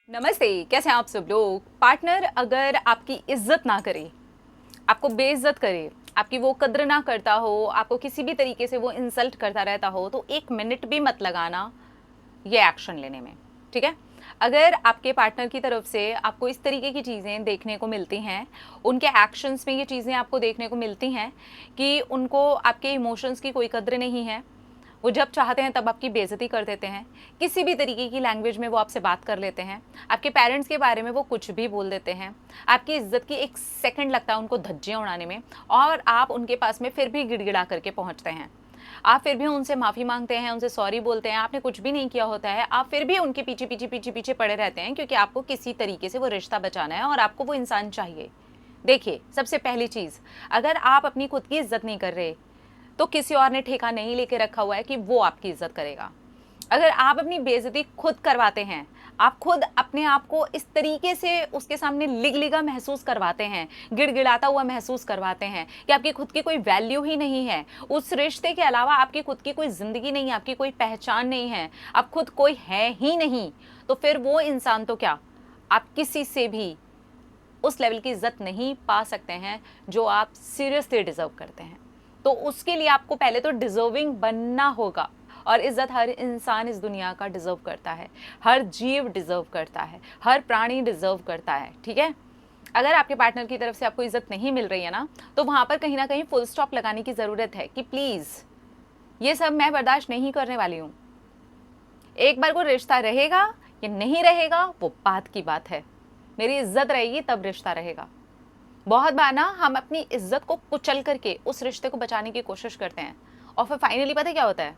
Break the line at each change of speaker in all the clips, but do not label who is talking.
नमस्ते, कैसे हैं आप सब लोग। पार्टनर अगर आपकी इज्जत ना करे, आपको बेइज्जत करे, आपकी वो कद्र ना करता हो, आपको किसी भी तरीके से वो इंसल्ट करता रहता हो, तो 1 मिनट भी मत लगाना ये एक्शन लेने में, ठीक है। अगर आपके पार्टनर की तरफ से आपको इस तरीके की चीज़ें देखने को मिलती हैं, उनके एक्शंस में ये चीज़ें आपको देखने को मिलती हैं कि उनको आपके इमोशंस की कोई कद्र नहीं है, वो जब चाहते हैं तब आपकी बेइज्जती कर देते हैं, किसी भी तरीके की लैंग्वेज में वो आपसे बात कर लेते हैं, आपके पेरेंट्स के बारे में वो कुछ भी बोल देते हैं, आपकी इज्जत की 1 सेकंड लगता है उनको धज्जियाँ उड़ाने में, और आप उनके पास में फिर भी गिड़गिड़ा करके पहुंचते हैं। आप फिर भी उनसे माफ़ी मांगते हैं, उनसे सॉरी बोलते हैं, आपने कुछ भी नहीं किया होता है, आप फिर भी उनके पीछे पीछे पीछे पीछे पड़े रहते हैं, क्योंकि आपको किसी तरीके से वो रिश्ता बचाना है और आपको वो इंसान चाहिए। देखिए, सबसे पहली चीज़, अगर आप अपनी खुद की इज्जत नहीं कर रहे, तो किसी और ने ठेका नहीं लेके रखा हुआ है कि वो आपकी इज्जत करेगा। अगर आप अपनी बेइज्जती खुद करवाते हैं, आप खुद अपने आप को इस तरीके से उसके सामने लिगलिगा महसूस करवाते हैं, गिड़गिड़ाता हुआ महसूस करवाते हैं कि आपकी खुद की कोई वैल्यू ही नहीं है, उस रिश्ते के अलावा आपकी खुद की कोई ज़िंदगी नहीं है, आपकी कोई पहचान नहीं है, आप खुद कोई है ही नहीं, तो फिर वो इंसान तो क्या, आप किसी से भी उस लेवल की इज्जत नहीं पा सकते हैं जो आप सीरियसली डिजर्व करते हैं। तो उसके लिए आपको पहले तो डिजर्विंग बनना होगा, और इज्जत हर इंसान इस दुनिया का डिजर्व करता है, हर जीव डिजर्व करता है, हर प्राणी डिजर्व करता है, ठीक है। अगर आपके पार्टनर की तरफ से आपको इज्जत नहीं मिल रही है ना, तो वहां पर कहीं ना कहीं फुल स्टॉप लगाने की ज़रूरत है कि प्लीज़ ये सब मैं बर्दाश्त नहीं करने वाली हूँ। एक बार को रिश्ता रहेगा या नहीं रहेगा वो बात की बात है, मेरी इज्जत रहेगी तब रिश्ता रहेगा। बहुत बार ना हम अपनी इज्जत को कुचल करके उस रिश्ते को बचाने की कोशिश करते हैं, और फिर फाइनली पता है क्या होता है,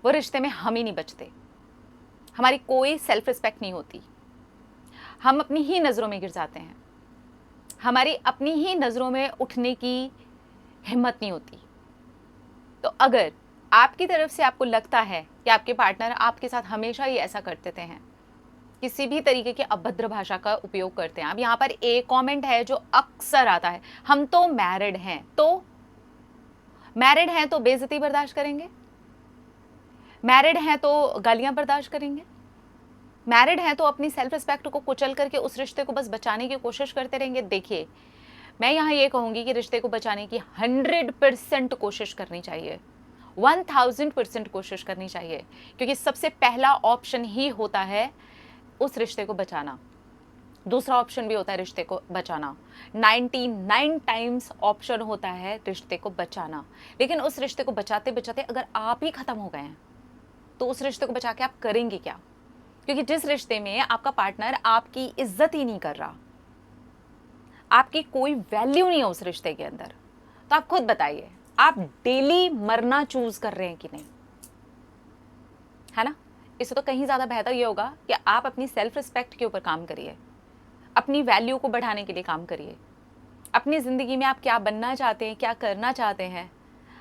वो रिश्ते में हम ही नहीं बचते, हमारी कोई सेल्फ रिस्पेक्ट नहीं होती, हम अपनी ही नज़रों में गिर जाते हैं, हमारी अपनी ही नज़रों में उठने की हिम्मत नहीं होती। तो अगर आपकी तरफ से आपको लगता है कि आपके पार्टनर आपके साथ हमेशा ही ऐसा करते हैं, किसी भी तरीके की अभद्र भाषा का उपयोग करते हैं, अब यहाँ पर एक कमेंट है जो अक्सर आता है, हम तो मैरिड हैं तो बेइज्जती बर्दाश्त करेंगे, मैरिड हैं तो गालियां बर्दाश्त करेंगे, मैरिड हैं तो अपनी सेल्फ रिस्पेक्ट को कुचल करके उस रिश्ते को बस बचाने की कोशिश करते रहेंगे। देखिए, मैं यहाँ ये कहूँगी कि रिश्ते को बचाने की 100% कोशिश करनी चाहिए, 1000% कोशिश करनी चाहिए, क्योंकि सबसे पहला ऑप्शन ही होता है उस रिश्ते को बचाना, दूसरा ऑप्शन भी होता है रिश्ते को बचाना, 99 टाइम्स ऑप्शन होता है रिश्ते को बचाना। लेकिन उस रिश्ते को बचाते बचाते अगर आप ही खत्म हो गए हैं, तो उस रिश्ते को बचा के आप करेंगे क्या? क्योंकि जिस रिश्ते में आपका पार्टनर आपकी इज्जत ही नहीं कर रहा, आपकी कोई वैल्यू नहीं है उस रिश्ते के अंदर, तो आप खुद बताइए, आप डेली मरना चूज कर रहे हैं कि नहीं, है ना। इससे तो कहीं ज्यादा बेहतर ये होगा कि आप अपनी सेल्फ रिस्पेक्ट के ऊपर काम करिए, अपनी वैल्यू को बढ़ाने के लिए काम करिए, अपनी ज़िंदगी में आप क्या बनना चाहते हैं, क्या करना चाहते हैं,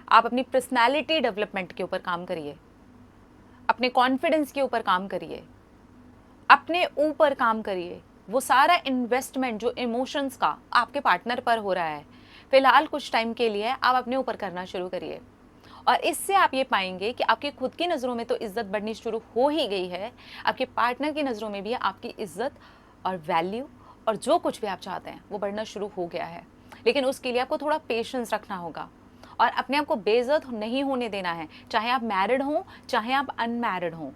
आप अपनी पर्सनैलिटी डेवलपमेंट के ऊपर काम करिए, अपने कॉन्फिडेंस के ऊपर काम करिए, अपने ऊपर काम करिए। वो सारा इन्वेस्टमेंट जो इमोशंस का आपके पार्टनर पर हो रहा है, फिलहाल कुछ टाइम के लिए आप अपने ऊपर करना शुरू करिए, और इससे आप ये पाएंगे कि आपकी खुद की नज़रों में तो इज्जत बढ़नी शुरू हो ही गई है, आपके पार्टनर की नज़रों में भी आपकी इज्जत और वैल्यू और जो कुछ भी आप चाहते हैं वो बढ़ना शुरू हो गया है। लेकिन उसके लिए आपको थोड़ा पेशेंस रखना होगा, और अपने आप को बेइज्जत नहीं होने देना है, चाहे आप मैरिड हों चाहे आप अनमैरिड हों,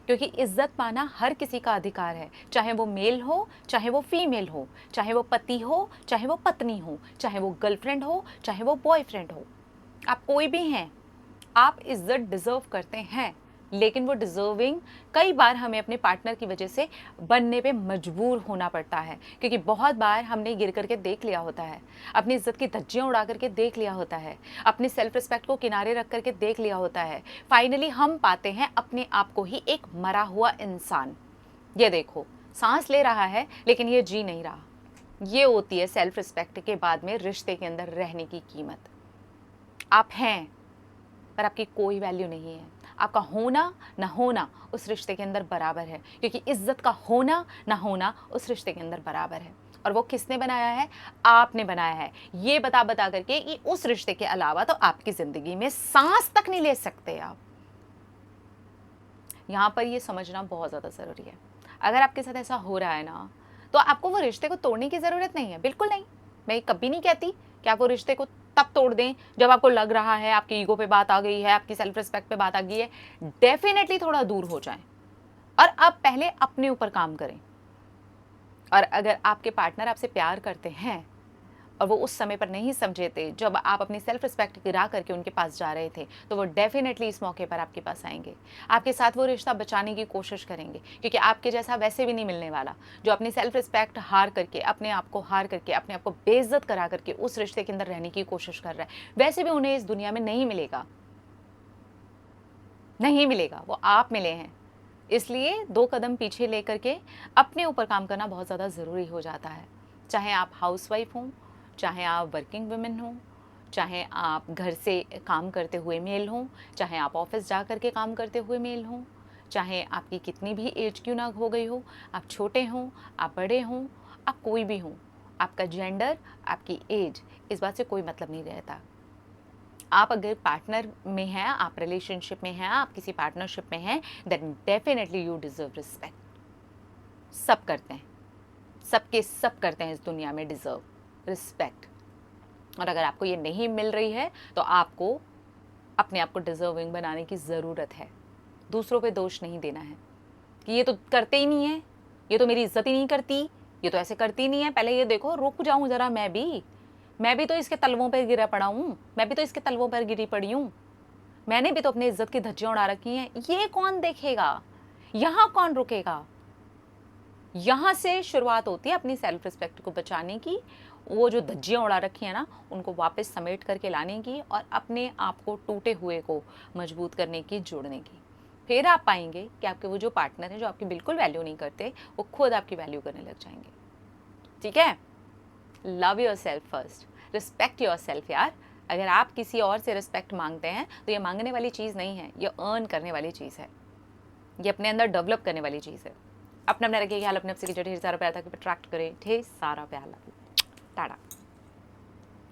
क्योंकि इज्जत पाना हर किसी का अधिकार है, चाहे वो मेल हो चाहे वो फीमेल हो, चाहे वो पति हो चाहे वो पत्नी हो, चाहे वो गर्लफ्रेंड हो चाहे वो बॉयफ्रेंड हो, आप कोई भी हैं, आप इज्जत डिजर्व करते हैं। लेकिन वो डिजर्विंग कई बार हमें अपने पार्टनर की वजह से बनने पे मजबूर होना पड़ता है, क्योंकि बहुत बार हमने गिर करके देख लिया होता है, अपनी इज्जत की धज्जियां उड़ा करके देख लिया होता है, अपनी सेल्फ रिस्पेक्ट को किनारे रख करके देख लिया होता है। फाइनली हम पाते हैं अपने आप को ही एक मरा हुआ इंसान। ये देखो, सांस ले रहा है लेकिन ये जी नहीं रहा। ये होती है सेल्फ रिस्पेक्ट के बाद में रिश्ते के अंदर रहने की कीमत। आप हैं पर आपकी कोई वैल्यू नहीं है, आपका होना ना होना उस रिश्ते के अंदर बराबर है, क्योंकि इज्जत का होना ना होना उस रिश्ते के अंदर बराबर है। और वो किसने बनाया है? आपने बनाया है, ये बता बता करके कि उस रिश्ते के अलावा तो आपकी जिंदगी में सांस तक नहीं ले सकते आप। यहाँ पर ये समझना बहुत ज़्यादा ज़रूरी है। अगर आपके साथ ऐसा हो रहा है ना, तो आपको वो रिश्ते को तोड़ने की ज़रूरत नहीं है, बिल्कुल नहीं। मैं कभी नहीं कहती कि आप वो रिश्ते को तब तोड़ दें जब आपको लग रहा है आपकी ईगो पे बात आ गई है, आपकी सेल्फ रिस्पेक्ट पे बात आ गई है। डेफिनेटली थोड़ा दूर हो जाएं और आप पहले अपने ऊपर काम करें। और अगर आपके पार्टनर आपसे प्यार करते हैं और वो उस समय पर नहीं समझे थे, जब आप अपनी सेल्फ रिस्पेक्ट गिरा करके उनके पास जा रहे थे, तो वो डेफिनेटली इस मौके पर आपके पास आएंगे, आपके साथ वो रिश्ता बचाने की कोशिश करेंगे, क्योंकि आपके जैसा वैसे भी नहीं मिलने वाला, जो अपनी सेल्फ रिस्पेक्ट हार करके, अपने आप को हार करके, अपने आप को बेइज्जत करा करके उस रिश्ते के अंदर रहने की कोशिश कर रहा है। वैसे भी उन्हें इस दुनिया में नहीं मिलेगा, नहीं मिलेगा, वो आप मिले हैं। इसलिए 2 कदम पीछे लेकर के अपने ऊपर काम करना बहुत ज़्यादा ज़रूरी हो जाता है। चाहे आप हाउसवाइफ हों, चाहे आप वर्किंग वुमेन हों, चाहे आप घर से काम करते हुए मेल हों, चाहे आप ऑफ़िस जा कर के काम करते हुए मेल हों, चाहे आपकी कितनी भी एज क्यों ना हो गई हो, आप छोटे हों, आप बड़े हों, आप कोई भी हों, आपका जेंडर, आपकी एज, इस बात से कोई मतलब नहीं रहता। आप अगर पार्टनर में हैं, आप रिलेशनशिप में हैं, आप किसी पार्टनरशिप में हैं, then definitely you deserve respect. सब करते हैं, सबके सब करते हैं इस दुनिया में डिजर्व रिस्पेक्ट। और अगर आपको ये नहीं मिल रही है तो आपको अपने आप को डिजर्विंग बनाने की ज़रूरत है। दूसरों पे दोष नहीं देना है कि ये तो करते ही नहीं है, ये तो मेरी इज्जत ही नहीं करती, ये तो ऐसे करती नहीं है। पहले ये देखो, रुक जाऊं जरा, मैं भी तो इसके तलवों पर गिरा पड़ा हूँ, मैं भी तो इसके तलवों पर गिरी पड़ी हूँ, मैंने भी तो अपनी इज्जत की धज्जियां उड़ा रखी हैं। ये कौन देखेगा, यहाँ कौन रुकेगा? यहाँ से शुरुआत होती है अपनी सेल्फ रिस्पेक्ट को बचाने की। वो जो धज्जियां उड़ा रखी है ना, उनको वापस समेट करके लाने की और अपने आप को टूटे हुए को मजबूत करने की, जोड़ने की। फिर आप पाएंगे कि आपके वो जो पार्टनर हैं, जो आपकी बिल्कुल वैल्यू नहीं करते, वो खुद आपकी वैल्यू करने लग जाएंगे। ठीक है? Love your self first, respect your self यार। अगर आप किसी और से रिस्पेक्ट मांगते हैं तो ये मांगने वाली चीज़ नहीं है, ये अर्न करने वाली चीज़ है, ये अपने अंदर डेवलप करने वाली चीज़ है। अपना अपना रखिए ख्याल, अपने आपसे की जो ढेर सारा प्यार था कि अट्रैक्ट करें ढेर सारा प्यार। टाटा।